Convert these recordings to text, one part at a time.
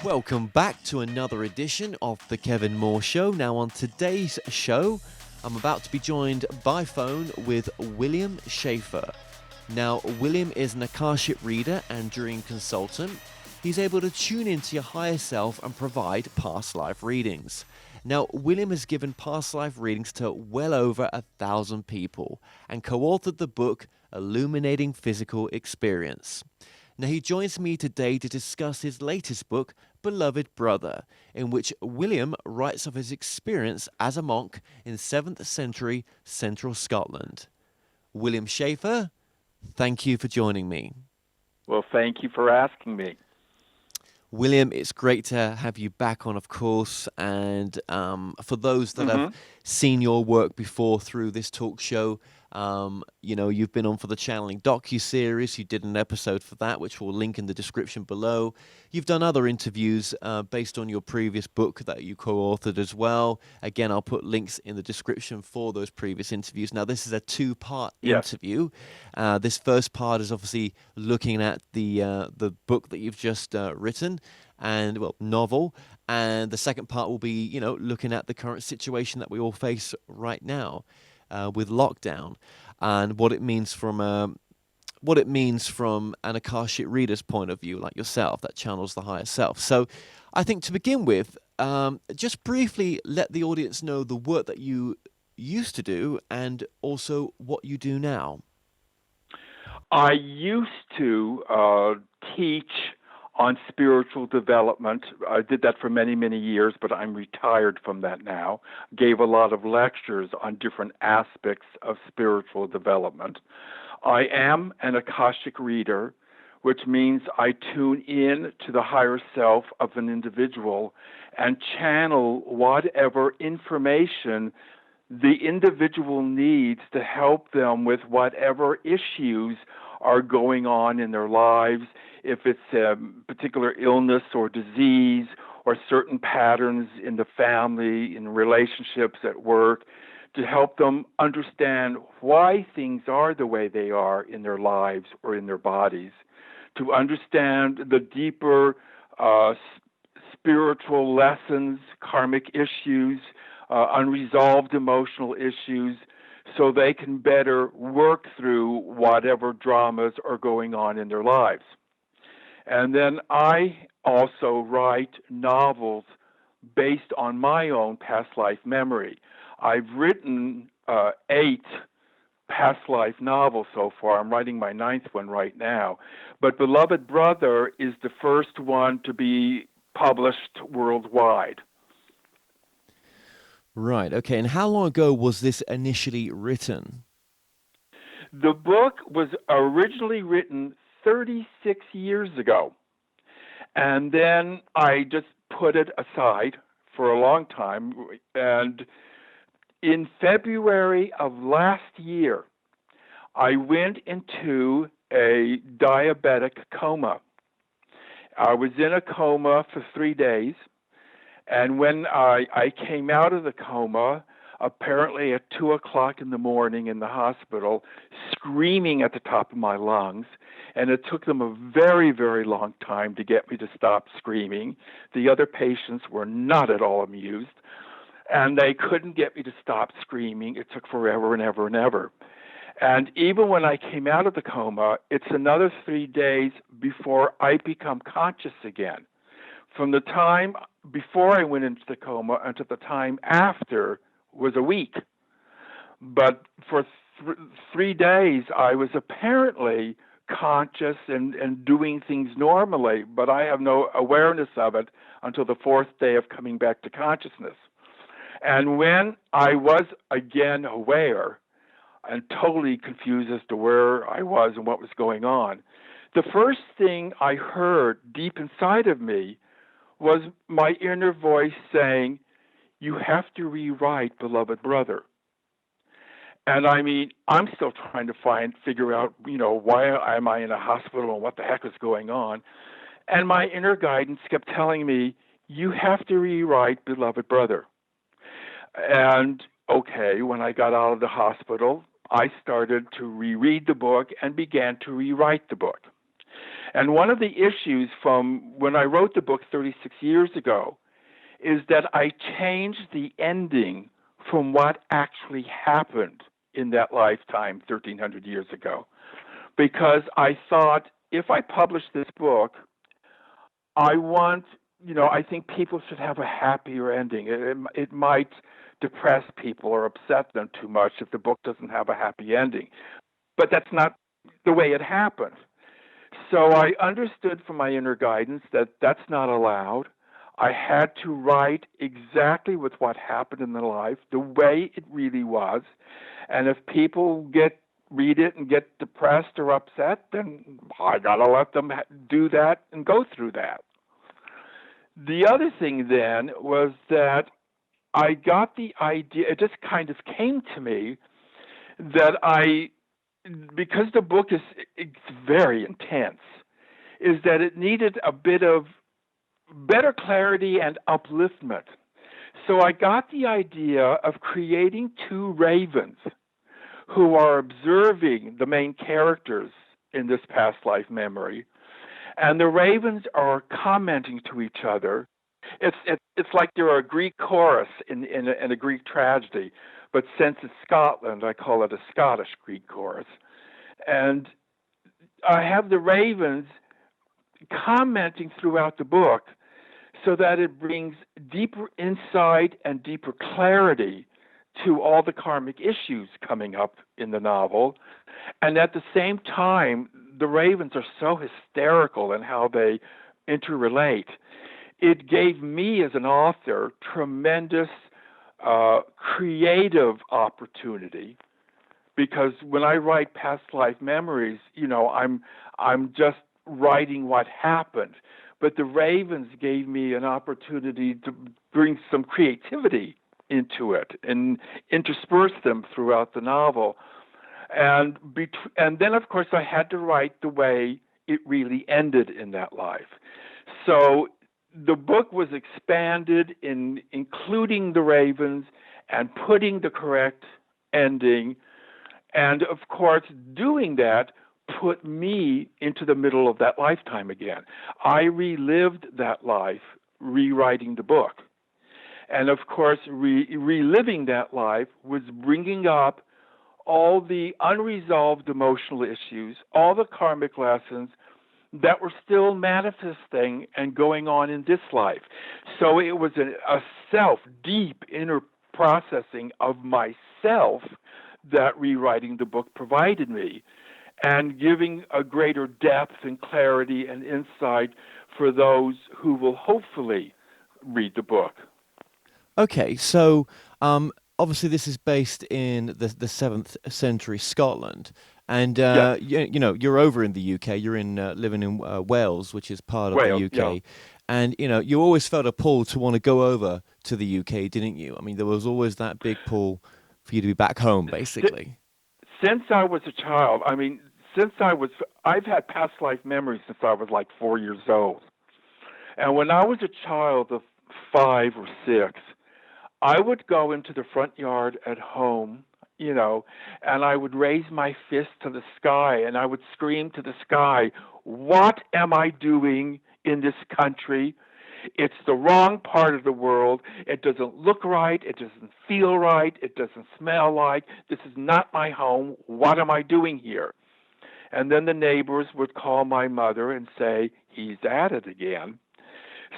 Welcome back to another edition of The Kevin Moore Show. Now, on today's show, I'm about to be joined by phone with William Shaffer. Now, William is an Akashic reader and dream consultant. He's able to tune into your higher self and provide past life readings. Now, William has given past life readings to well over 1,000 people and co-authored the book Illuminating Physical Experience. Now, he joins me today to discuss his latest book, Beloved Brother, in which William writes of his experience as a monk in 7th century central Scotland. William Shaffer, thank you for joining me. Well, thank you for asking me. William, it's great to have you back on, of course, and for those that have seen your work before through this talk show, you've been on for the Channeling docu-series. You did an episode for that, which we'll link in the description below. You've done other interviews based on your previous book that you co-authored as well. Again, I'll put links in the description for those previous interviews. Now, this is a two-part interview. This first part is obviously looking at the book that you've just written, and novel. And the second part will be, looking at the current situation that we all face right now. With lockdown, and what it means from an Akashic reader's point of view, like yourself, that channels the higher self. So, I think to begin with, just briefly let the audience know the work that you used to do and also what you do now. I used to teach on spiritual development. I did that for many, many years, but I'm retired from that now. Gave a lot of lectures on different aspects of spiritual development. I am an Akashic reader, which means I tune in to the higher self of an individual and channel whatever information the individual needs to help them with whatever issues are going on in their lives, if it's a particular illness or disease or certain patterns in the family, in relationships at work, to help them understand why things are the way they are in their lives or in their bodies, to understand the deeper spiritual lessons, karmic issues, unresolved emotional issues, so they can better work through whatever dramas are going on in their lives. And then I also write novels based on my own past life memory. I've written 8 past life novels so far. I'm writing my 9th one right now. But Beloved Brother is the first one to be published worldwide. Right, okay. And how long ago was this initially written? The book was originally written 36 years ago. And then I just put it aside for a long time. And in February of last year, I went into a diabetic coma. I was in a coma for 3 days. And when I came out of the coma, apparently at 2 o'clock in the morning in the hospital, screaming at the top of my lungs, and it took them a very, very long time to get me to stop screaming. The other patients were not at all amused, and they couldn't get me to stop screaming. It took forever and ever and ever. And even when I came out of the coma, it's another 3 days before I become conscious again. From the time before I went into the coma until the time after was a week. But for 3 days, I was apparently conscious and doing things normally, but I have no awareness of it until the 4th day of coming back to consciousness. And when I was again aware and totally confused as to where I was and what was going on, the first thing I heard deep inside of me was my inner voice saying, "You have to rewrite Beloved Brother." And I mean, I'm still trying to figure out, why am I in a hospital and what the heck is going on? And my inner guidance kept telling me, "You have to rewrite Beloved Brother." And okay, when I got out of the hospital, I started to reread the book and began to rewrite the book. And one of the issues from when I wrote the book 36 years ago is that I changed the ending from what actually happened in that lifetime 1,300 years ago. Because I thought if I publish this book, I think people should have a happier ending. It might depress people or upset them too much if the book doesn't have a happy ending. But that's not the way it happened. So I understood from my inner guidance that that's not allowed. I had to write exactly with what happened in the life, the way it really was. And if people read it and get depressed or upset, then I got to let them do that and go through that. The other thing then was that I got the idea, it just kind of came to me that because the book it's very intense, is that it needed a bit of better clarity and upliftment. So I got the idea of creating two ravens who are observing the main characters in this past life memory. And the ravens are commenting to each other. It's like they're a Greek chorus in a Greek tragedy, but since it's Scotland, I call it a Scottish Greek chorus. And I have the ravens commenting throughout the book so that it brings deeper insight and deeper clarity to all the karmic issues coming up in the novel. And at the same time, the ravens are so hysterical in how they interrelate. It gave me as an author tremendous creative opportunity, because when I write past life memories, I'm just writing what happened. But the ravens gave me an opportunity to bring some creativity into it and intersperse them throughout the novel. And then, of course, I had to write the way it really ended in that life. So the book was expanded in including the ravens and putting the correct ending. And, of course, doing that put me into the middle of that lifetime again. I relived that life rewriting the book. And, of course, reliving that life was bringing up all the unresolved emotional issues, all the karmic lessons that were still manifesting and going on in this life. So it was a deep inner processing of myself that rewriting the book provided me, and giving a greater depth and clarity and insight for those who will hopefully read the book. Okay, so obviously this is based in the 7th century Scotland, and Yes. you're over in the UK. You're living in Wales, which is part of the Wales, UK, yeah. and you always felt a pull to want to go over to the UK, didn't you? I mean, there was always that big pull for you to be back home, basically. Since I was a child, I've had past life memories since I was like 4 years old. And when I was a child of 5 or 6, I would go into the front yard at home, and I would raise my fist to the sky and I would scream to the sky, "What am I doing in this country? It's the wrong part of the world. It doesn't look right. It doesn't feel right. It doesn't smell like. This is not my home. What am I doing here?" And then the neighbors would call my mother and say, "He's at it again."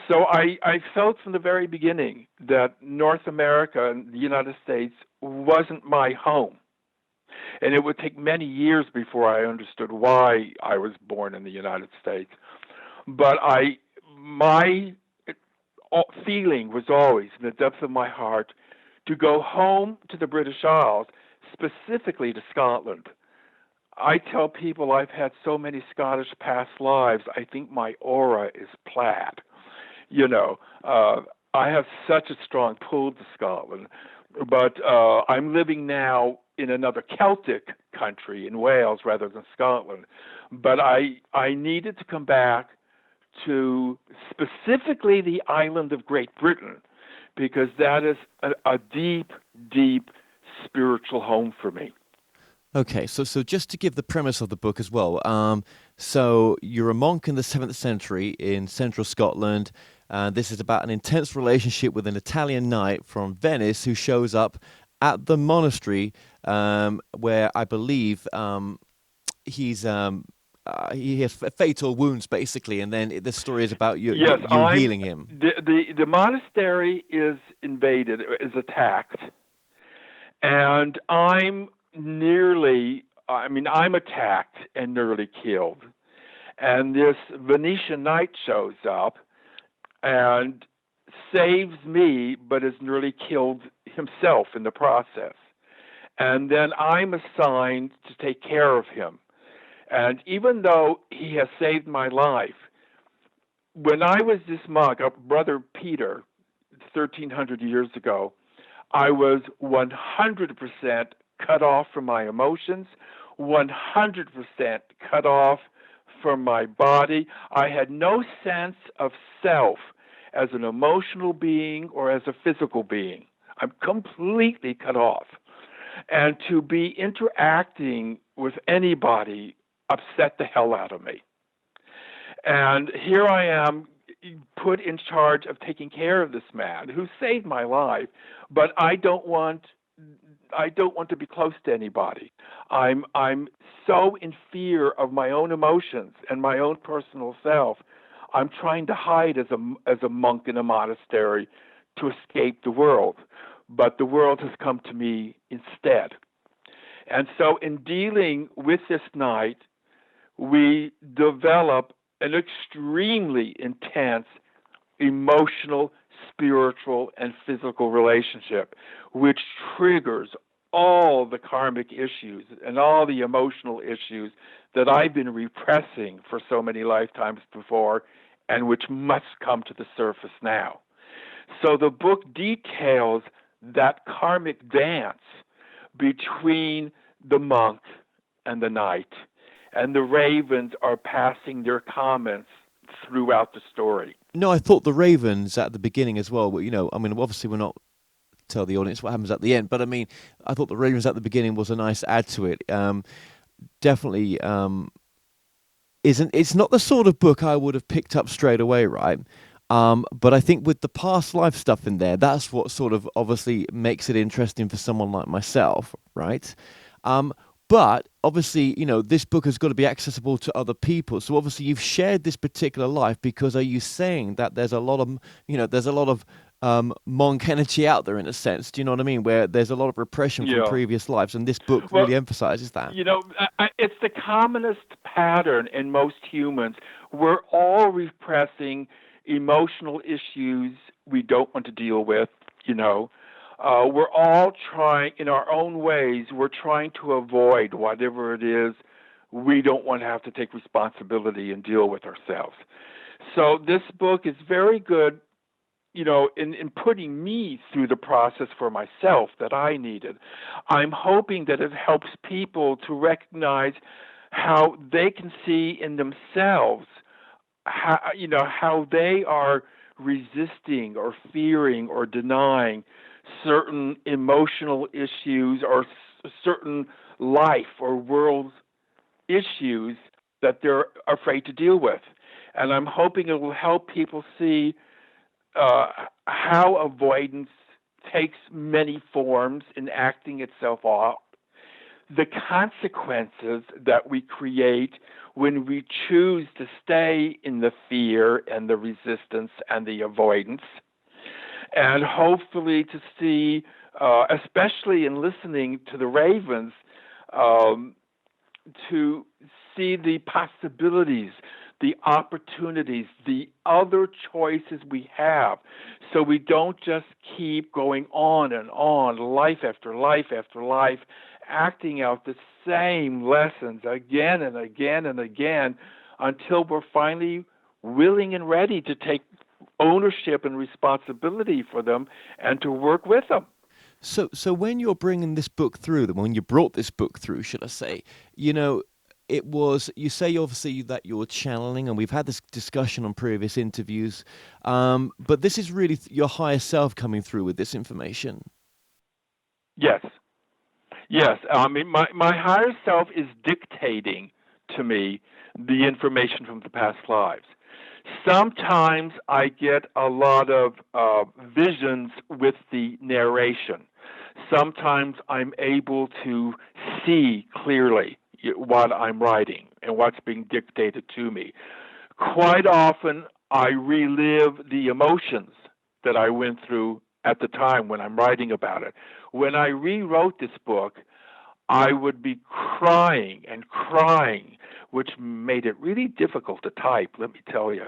So I felt from the very beginning that North America and the United States wasn't my home. And it would take many years before I understood why I was born in the United States. But my feeling was always, in the depths of my heart, to go home to the British Isles, specifically to Scotland. I tell people I've had so many Scottish past lives, I think my aura is plaid. I have such a strong pull to Scotland, but I'm living now in another Celtic country, in Wales, rather than Scotland. But I needed to come back to specifically the island of Great Britain, because that is a deep, deep spiritual home for me. Okay, so just to give the premise of the book as well. So you're a monk in the 7th century in central Scotland. This is about an intense relationship with an Italian knight from Venice who shows up at the monastery, where I believe he's he has fatal wounds basically, and then the story is about Yes, you healing him. the monastery is invaded, is attacked, and I'm attacked and nearly killed. And this Venetian knight shows up and saves me, but is nearly killed himself in the process. And then I'm assigned to take care of him. And even though he has saved my life, when I was this monk, Brother Peter, 1,300 years ago, I was 100% cut off from my emotions, 100% cut off from my body. I had no sense of self as an emotional being or as a physical being. I'm completely cut off. And to be interacting with anybody upset the hell out of me. And here I am put in charge of taking care of this man who saved my life, but I don't want to be close to anybody. I'm so in fear of my own emotions and my own personal self. I'm trying to hide as a monk in a monastery to escape the world, but the world has come to me instead. And so in dealing with this night, we develop an extremely intense emotional, spiritual, and physical relationship, which triggers all the karmic issues and all the emotional issues that I've been repressing for so many lifetimes before and which must come to the surface now. So the book details that karmic dance between the monk and the knight, and the ravens are passing their comments throughout the story. No, I thought the ravens at the beginning as well. But I mean, obviously we're not tell the audience what happens at the end, but I mean, I thought the ravens at the beginning was a nice add to it. Definitely isn't. It's not the sort of book I would have picked up straight away, right? But I think with the past life stuff in there, that's what sort of obviously makes it interesting for someone like myself, right? Um, but obviously, this book has got to be accessible to other people. So obviously, you've shared this particular life because are you saying that there's a lot of, there's a lot of monk energy out there in a sense? Do you know what I mean? Where there's a lot of repression from Yeah. previous lives, and this book Well, really emphasizes that. it's the commonest pattern in most humans. We're all repressing emotional issues we don't want to deal with, you know. We're all trying, in our own ways, we're trying to avoid whatever it is we don't want to have to take responsibility and deal with ourselves. So this book is very good, in putting me through the process for myself that I needed. I'm hoping that it helps people to recognize how they can see in themselves how they are resisting or fearing or denying certain emotional issues or certain life or world issues that they're afraid to deal with. And I'm hoping it will help people see how avoidance takes many forms in acting itself out, the consequences that we create when we choose to stay in the fear and the resistance and the avoidance, and hopefully to see, especially in listening to the ravens, um, to see the possibilities, the opportunities, the other choices we have. So we don't just keep going on, life after life after life, acting out the same lessons again and again and again until we're finally willing and ready to take ownership and responsibility for them and to work with them. So when you're bringing this book through, when you brought this book through, should I say, it was, you say obviously that you're channeling, and we've had this discussion on previous interviews, but this is really your higher self coming through with this information. Yes. Yes, I mean, my higher self is dictating to me the information from the past lives. Sometimes I get a lot of visions with the narration. Sometimes I'm able to see clearly what I'm writing and what's being dictated to me. Quite often, I relive the emotions that I went through at the time when I'm writing about it. When I rewrote this book, I would be crying and crying, which made it really difficult to type, let me tell you.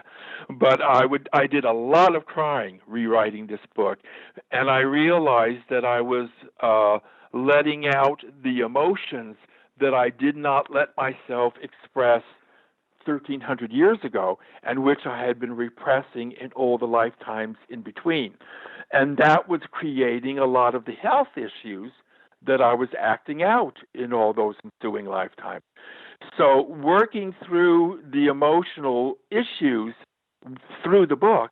But I did a lot of crying rewriting this book, and I realized that I was letting out the emotions that I did not let myself express 1,300 years ago, and which I had been repressing in all the lifetimes in between. And that was creating a lot of the health issues that I was acting out in all those ensuing lifetimes. So, working through the emotional issues through the book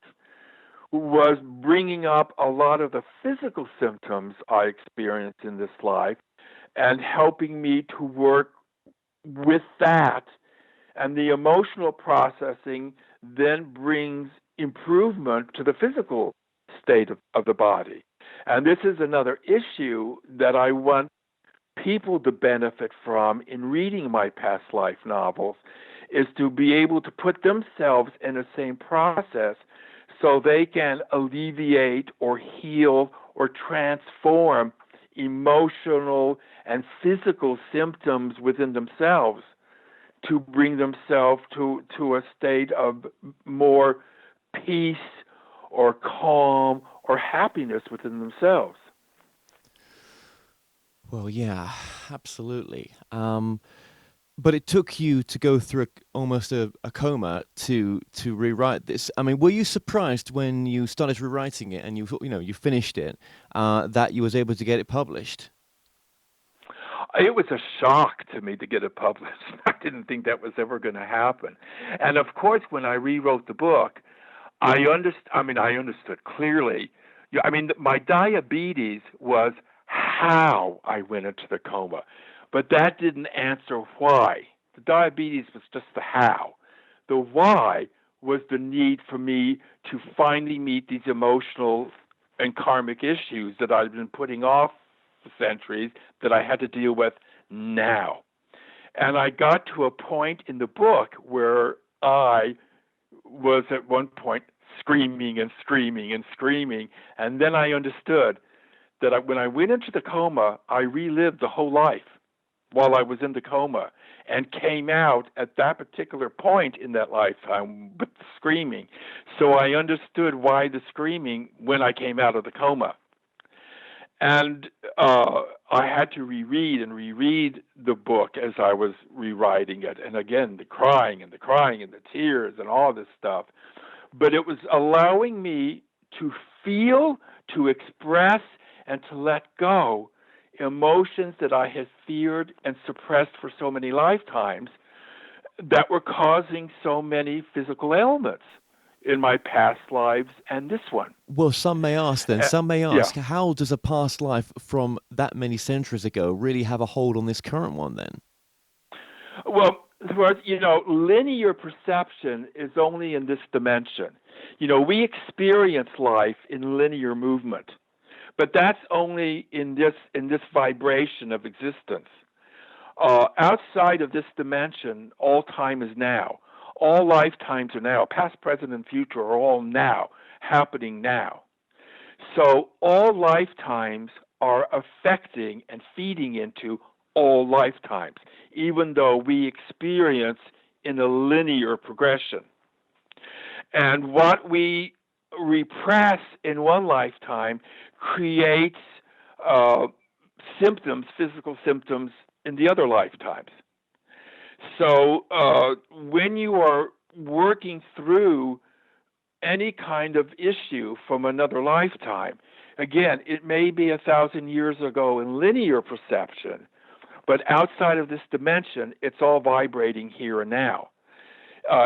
was bringing up a lot of the physical symptoms I experienced in this life and helping me to work with that. And the emotional processing then brings improvement to the physical state of the body. And this is another issue that I want people to benefit from in reading my past life novels, is to be able to put themselves in the same process so they can alleviate or heal or transform emotional and physical symptoms within themselves to bring themselves to a state of more peace or calm or happiness within themselves. Well, yeah, absolutely. But it took you to go through almost a coma to rewrite this. I mean, were you surprised when you started rewriting it and you finished it, that you was able to get it published? It was a shock to me to get it published. I didn't think that was ever going to happen. And of course, when I rewrote the book, I understood clearly. Yeah, I mean, my diabetes was how I went into the coma, but that didn't answer why. The diabetes was just the how. The why was the need for me to finally meet these emotional and karmic issues that I've been putting off for centuries that I had to deal with now. And I got to a point in the book where I was at one point screaming and screaming and screaming. And then I understood that when I went into the coma, I relived the whole life while I was in the coma and came out at that particular point in that lifetime with the screaming. So I understood why the screaming when I came out of the coma. And I had to reread the book as I was rewriting it. And again, the crying and the crying and the tears and all this stuff. But it was allowing me to feel, to express, and to let go emotions that I had feared and suppressed for so many lifetimes that were causing so many physical ailments in my past lives and this one. Well, some may Yeah. ask, how does a past life from that many centuries ago really have a hold on this current one then? Well, linear perception is only in this dimension. We experience life in linear movement, but that's only in this vibration of existence. Outside of this dimension, all time is now. All lifetimes are now. Past, present, and future are all now, happening now. So all lifetimes are affecting and feeding into all lifetimes, even though we experience in a linear progression. And what we repress in one lifetime creates uh, symptoms, physical symptoms, in the other lifetimes. So when you are working through any kind of issue from another lifetime, again, it may be 1,000 years ago in linear perception, but outside of this dimension, it's all vibrating here and now.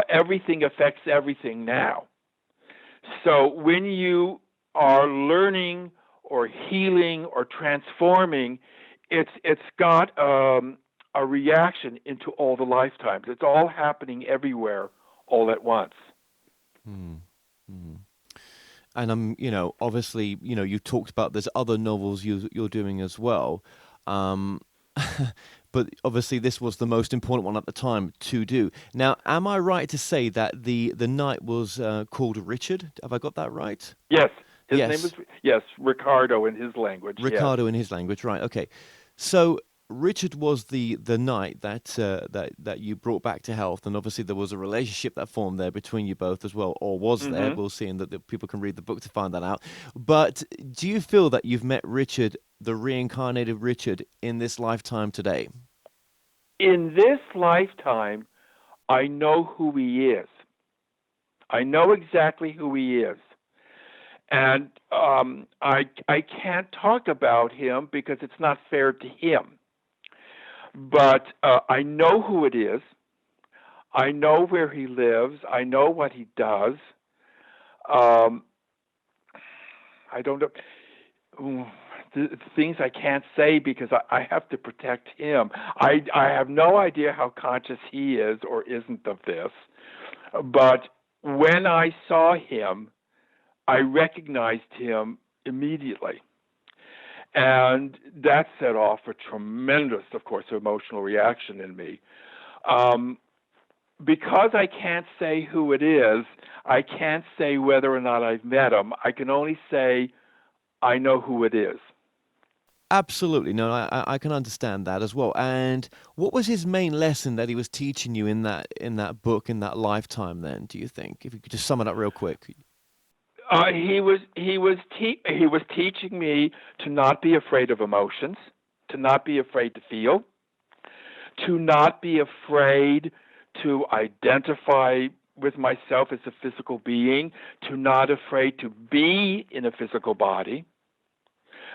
Everything affects everything now. So when you are learning or healing or transforming it's got a reaction into all the lifetimes. It's all happening everywhere, all at once. Mm. Mm. And obviously, you talked about there's other novels you're doing as well. Um, but obviously this was the most important one at the time to do. Now, am I right to say that the knight was called Richard? Have I got that right? Yes, his name is Yes, Ricardo in his language. Yes. Ricardo in his language, right? Okay, so Richard was the knight that you brought back to health, and obviously there was a relationship that formed there between you both as well, or was there? Hmm. We'll see, and that the people can read the book to find that out. But do you feel that you've met Richard, the reincarnated Richard, in this lifetime today? In this lifetime, I know who he is. I know exactly who he is, and I can't talk about him because it's not fair to him. But I know who it is. I know where he lives. I know what he does. Um, I don't know. Things I can't say because I have to protect him. I have no idea how conscious he is or isn't of this. But when I saw him, I recognized him immediately. And that set off a tremendous, of course, emotional reaction in me. Um, because I can't say who it is, I can't say whether or not I've met him. I can only say I know who it is. Absolutely. No, I can understand that as well. And what was his main lesson that he was teaching you in that book, in that lifetime then, do you think? If you could just sum it up real quick. He was teaching me to not be afraid of emotions, to not be afraid to feel, to not be afraid to identify with myself as a physical being, to not afraid to be in a physical body.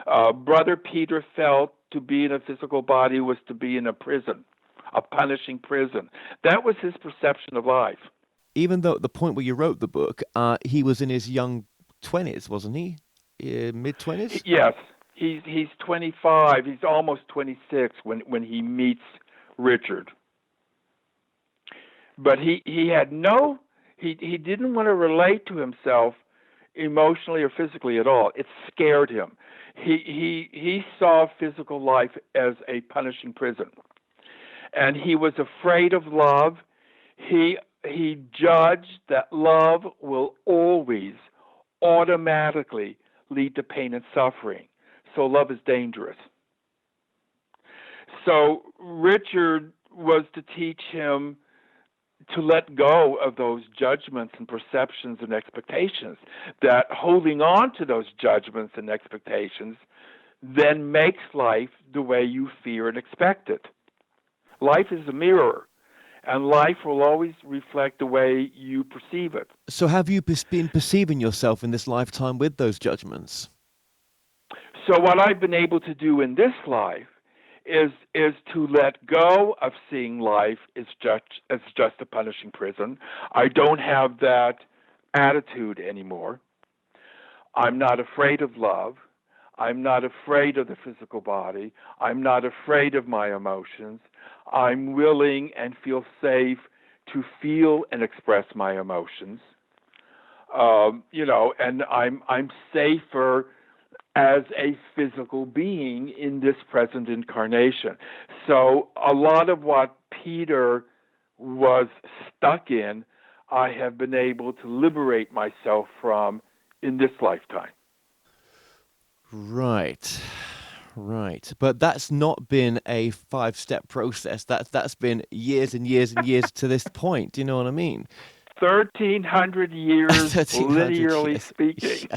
Brother Peter felt to be in a physical body was to be in a prison, a punishing prison. That was his perception of life. Even though at the point where you wrote the book, he was in his young 20s, wasn't he? Mid 20s? Yes, he's 25. He's almost 26 when he meets Richard. But he had no he didn't want to relate to himself emotionally or physically at all. It scared him. He saw physical life as a punishing prison, and he was afraid of love. He judged that love will always automatically lead to pain and suffering. So love is dangerous. So Richard was to teach him to let go of those judgments and perceptions and expectations, that holding on to those judgments and expectations then makes life the way you fear and expect it. Life is a mirror, and life will always reflect the way you perceive it. So have you been perceiving yourself in this lifetime with those judgments? So what I've been able to do in this life is to let go of seeing life as just a punishing prison. I don't have that attitude anymore. I'm not afraid of love. I'm not afraid of the physical body. I'm not afraid of my emotions. I'm willing and feel safe to feel and express my emotions. And I'm safer as a physical being in this present incarnation. So a lot of what Peter was stuck in, I have been able to liberate myself from in this lifetime. Right. Right. But that's not been a 5-step process. That's been years and years and years to this point. Do you know what I mean? 1,300 years, 1,300 linearly years. speaking.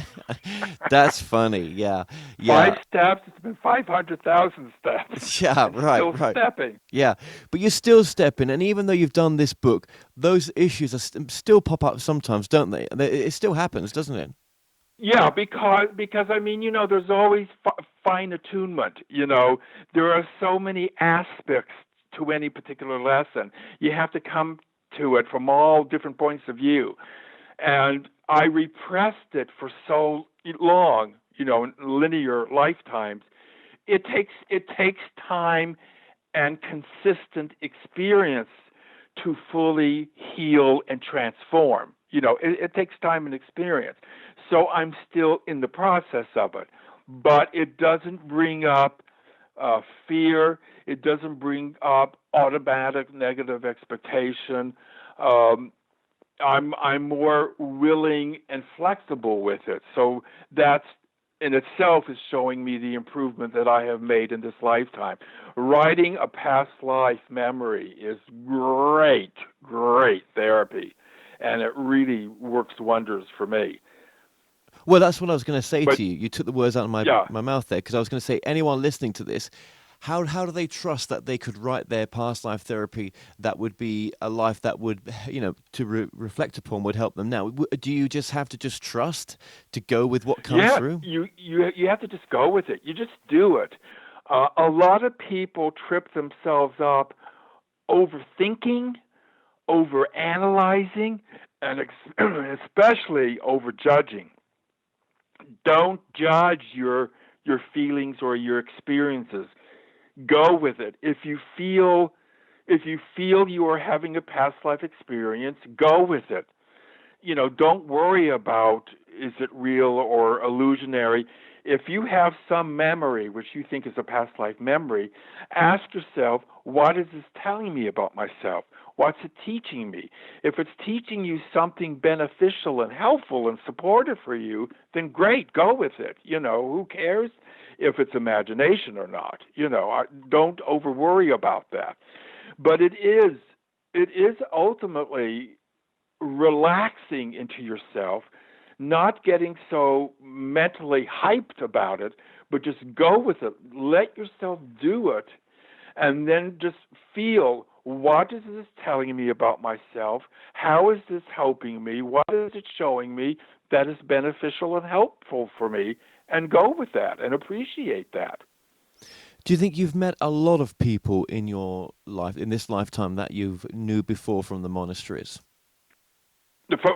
That's funny. Yeah. Five Yeah. steps, it's been 500,000 steps, Yeah, and right, still right. stepping. Yeah, but you're still stepping, and even though you've done this book, those issues still pop up sometimes, don't they? It still happens, doesn't it? Yeah, because I mean, there's always fine attunement. There are so many aspects to any particular lesson. You have to come to it from all different points of view, and I repressed it for so long, in linear lifetimes. it takes time and consistent experience to fully heal and transform. It takes time and experience. So I'm still in the process of it, but it doesn't bring up fear. It doesn't bring up automatic negative expectation. Um, I'm more willing and flexible with it. So that's in itself is showing me the improvement that I have made in this lifetime. Writing a past life memory is great therapy, and it really works wonders for me. Well, that's what I was going to say But to you. You took the words out of yeah, my mouth there, because I was going to say, anyone listening to this, how do they trust that they could write their past life therapy that would be a life that would, to reflect upon, would help them now? Do you just have to just trust to go with what comes yeah, through? you have to just go with it. You just do it. A lot of people trip themselves up overthinking, overanalyzing, and especially overjudging. Don't judge your feelings or your experiences. Go with it. If you feel you are having a past life experience, go with it. Don't worry about is it real or illusionary. If you have some memory which you think is a past life memory, ask yourself, what is this telling me about myself? What's it teaching me? If it's teaching you something beneficial and helpful and supportive for you, then great, go with it. Who cares if it's imagination or not? Don't over worry about that. But it is ultimately relaxing into yourself, not getting so mentally hyped about it, but just go with it. Let yourself do it, and then just feel, what is this telling me about myself? How is this helping me? What is it showing me that is beneficial and helpful for me? And go with that and appreciate that. Do you think you've met a lot of people in your life, in this lifetime, that you've knew before from the monasteries?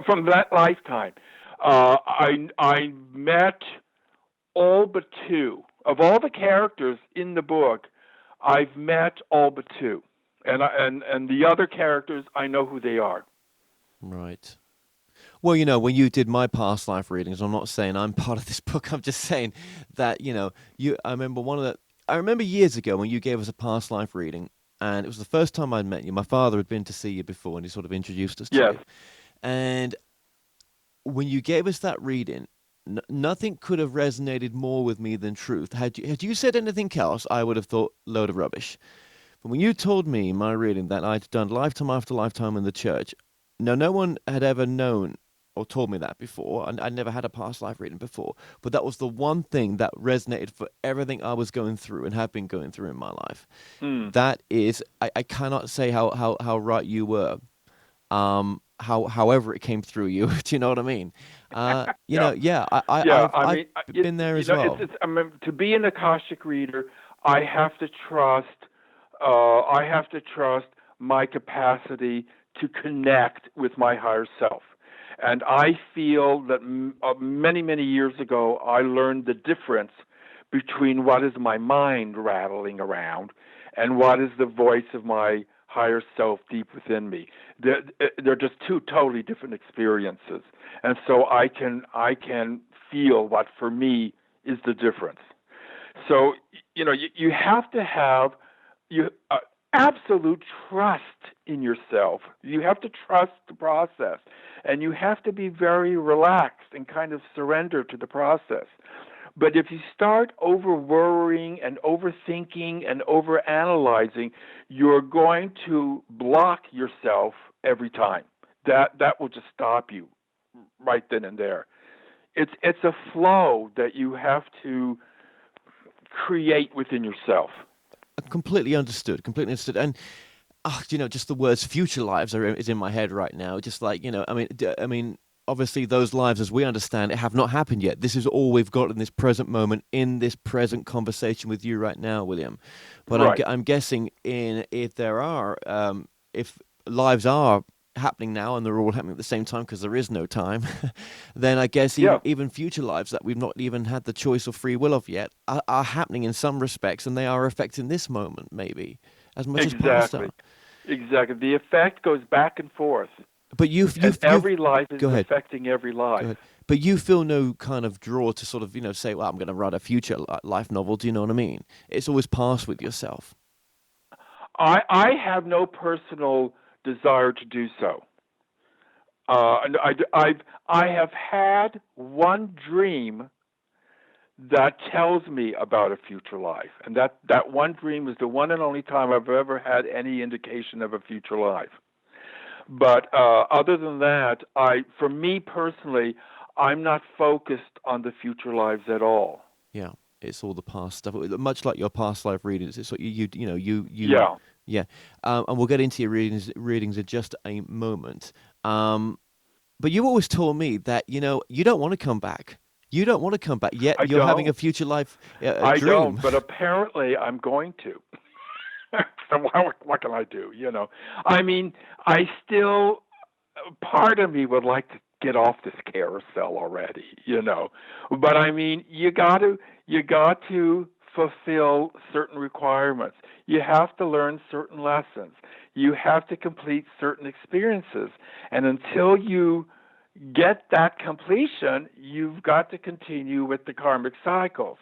From that lifetime, I met all but two of all the characters in the book. I've met all but two, and the other characters I know who they are. Right. Well, when you did my past life readings, I'm not saying I'm part of this book. I'm just saying that, I remember I remember years ago when you gave us a past life reading, and it was the first time I'd met you. My father had been to see you before, and he sort of introduced us to Yes. you. And when you gave us that reading, nothing could have resonated more with me than truth. Had you said anything else, I would have thought load of rubbish. But when you told me in my reading that I'd done lifetime after lifetime in the church, no one had ever known or told me that before. And I'd never had a past life reading before. But that was the one thing that resonated for everything I was going through and have been going through in my life. Mm. That is, I cannot say how right you were. However it came through you. Do you know what I mean? Yeah. Yeah, Yeah. I I've mean, been there as well. it's. I mean, to be an Akashic reader, I have to trust. I have to trust my capacity to connect with my higher self. And I feel that many, many years ago, I learned the difference between what is my mind rattling around and what is the voice of my higher self deep within me. They're just two totally different experiences. And so I can feel what for me is the difference. So you have to have you absolute trust in yourself. You have to trust the process, and you have to be very relaxed and kind of surrender to the process. But if you start over worrying and overthinking and over analyzing, you're going to block yourself every time. That will just stop you right then and there. It's a flow that you have to create within yourself. Completely understood. Completely understood. And just the words "future lives" is in my head right now. Just like I mean, obviously those lives, as we understand it, have not happened yet. This is all we've got in this present moment, in this present conversation with you right now, William. But Right. I'm guessing if there are if lives are happening now and they're all happening at the same time because there is no time, then I guess Yeah, even future lives that we've not even had the choice or free will of yet are happening in some respects, and they are affecting this moment maybe as much as past exactly. are. Exactly. The effect goes back and forth, But and every life is go ahead. affecting every Go life. ahead. But you feel no kind of draw to sort of, say, well, I'm going to write a future life novel. Do you know what I mean? It's always past with yourself. I have no personal desire to do so. And I have had one dream that tells me about a future life, and that one dream is the one and only time I've ever had any indication of a future life. But other than that, for me personally, I'm not focused on the future lives at all. Yeah, it's all the past stuff. Much like your past life readings, it's what you Yeah, yeah. And we'll get into your readings in just a moment. Um, but you've always told me that you don't want to come back. You don't want to come back. Yet I you're having a don't. future life I dream. don't, but apparently I'm going to. So what can I do? I mean, I still part of me would like to get off this carousel already. But I mean, you got to fulfill certain requirements. You have to learn certain lessons. You have to complete certain experiences. And until you get that completion, you've got to continue with the karmic cycles.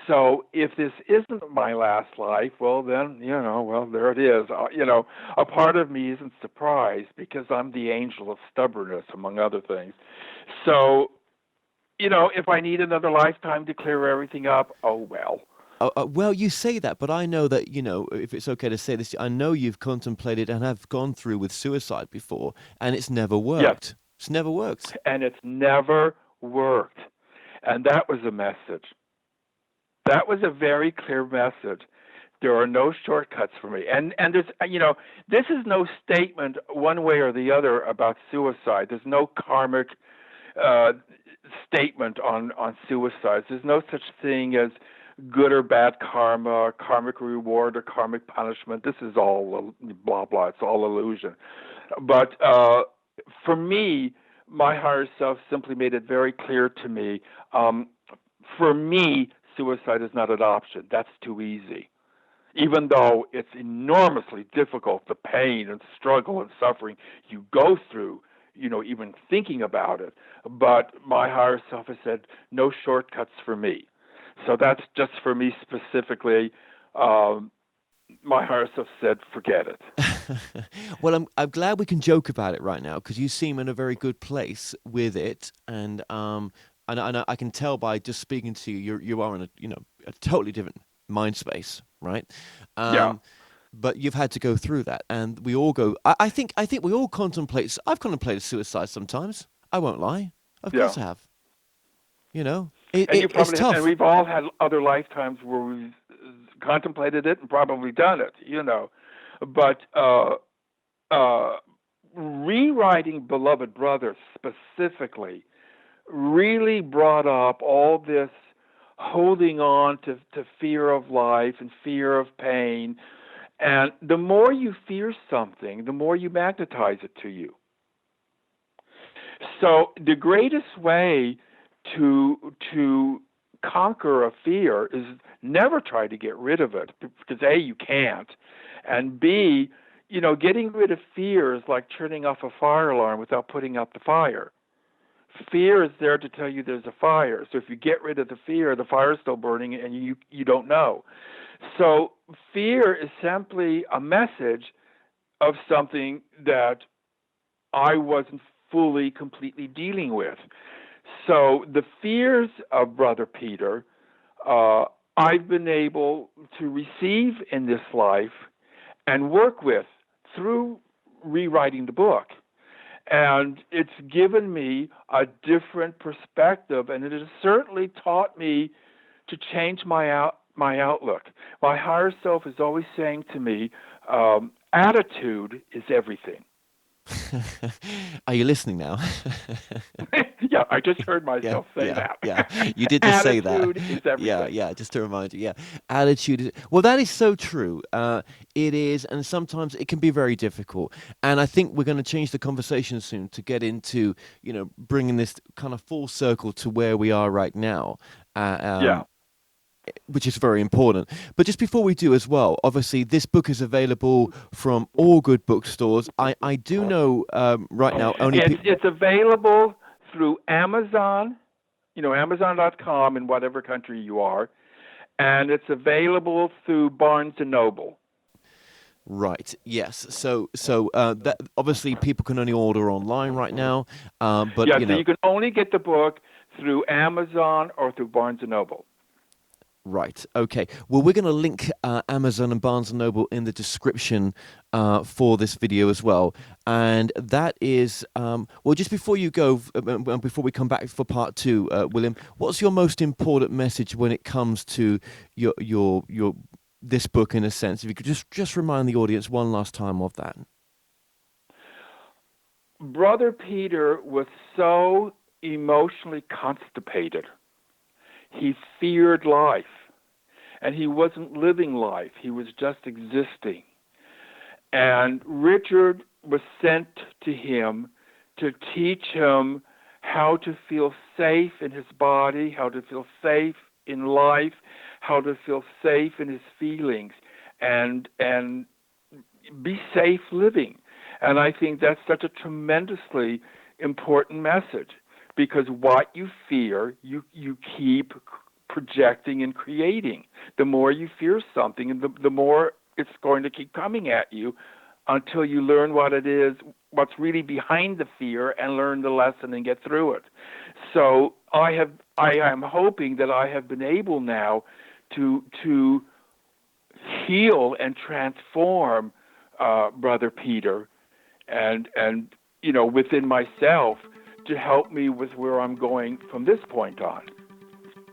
So if this isn't my last life, well then, well there it is. A part of me isn't surprised because I'm the angel of stubbornness, among other things. So, if I need another lifetime to clear everything up, oh well. Well, you say that, but I know that, if it's okay to say this, I know you've contemplated and have gone through with suicide before, and it's never Yes, worked. It's never worked. and it's never worked. And that was a message. That was a very clear message. There are no shortcuts for me. And this is no statement one way or the other about suicide. There's no karmic uh, statement on suicides. There's no such thing as good or bad karma, karmic reward or karmic punishment. This is all blah blah. It's all illusion. But for me, my higher self simply made it very clear to me. Um, for me, suicide is not an option. That's too easy. Even though it's enormously difficult, the pain and struggle and suffering you go through, even thinking about it. But my higher self has said, no shortcuts for me. So that's just for me specifically. Um, my higher self said, forget it. Well, I'm glad we can joke about it right now because you seem in a very good place with it, and I can tell by just speaking to you, you are in a totally different mind space, right? Yeah, Um, but you've had to go through that, and we all go. I think we all contemplate. I've contemplated suicide sometimes. I won't lie. Of yeah. course I have. And you It's probably and tough. we've all had other lifetimes where we've contemplated it and probably done it. But uh, rewriting Beloved Brother specifically really brought up all this holding on to fear of life and fear of pain. And the more you fear something, the more you magnetize it to you. So the greatest way to conquer a fear is never try to get rid of it because A, you can't, and B, getting rid of fear is like turning off a fire alarm without putting out the fire. Fear is there to tell you there's a fire. So if you get rid of the fear, the fire's still burning and you don't know. So fear is simply a message of something that I wasn't fully, completely dealing with. So the fears of Brother Peter, uh, I've been able to receive in this life and work with through rewriting the book. And it's given me a different perspective, and it has certainly taught me to change my outlook. My higher self is always saying to me, attitude is everything. Are you listening now? Yeah, I just heard Yeah, myself say yeah, that. yeah. You did just say that. Attitude is Yeah, everything. yeah. Just to remind you, yeah. Attitude is, well, that is so true. It is, and sometimes it can be very difficult. And I think we're going to change the conversation soon to get into, bringing this kind of full circle to where we are right now. Uh, Yeah. um, which is very important. But just before we do as well, obviously this book is available from all good bookstores. I do know right now only people. It's available through Amazon, Amazon.com in whatever country you are, and it's available through Barnes and Noble. Right. Yes. So that obviously people can only order online right now. But Yeah, so you can only get the book through Amazon or through Barnes and Noble. Right. Okay. Well, we're going to link Amazon and Barnes and Noble in the description for this video as well. And that is, well, just before you go, before we come back for part two, William, what's your most important message when it comes to your this book in a sense? If you could just remind the audience one last time of that. Brother Peter was so emotionally constipated. He feared life, and he wasn't living life. He was just existing. And Richard was sent to him to teach him how to feel safe in his body, how to feel safe in life, how to feel safe in his feelings, and be safe living. And I think that's such a tremendously important message, because what you fear, you keep projecting and creating. The more you fear something, and the more it's going to keep coming at you until you learn what it is, what's really behind the fear, and learn the lesson and get through it. So I am hoping that I have been able now to heal and transform Brother Peter, and within myself, to help me with where I'm going from this point on.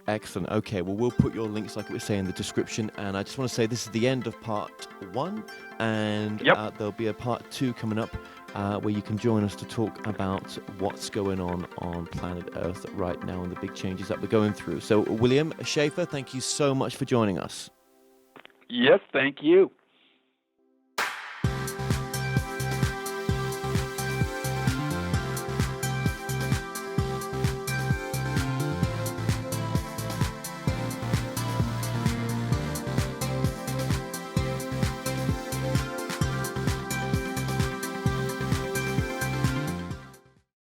Excellent. Okay, well, we'll put your links, like we say, in the description. And I just want to say this is the end of part one, and there'll be a part two coming up where you can join us to talk about what's going on planet Earth right now and the big changes that we're going through. So, William Shaffer, thank you so much for joining us. Yes, thank you.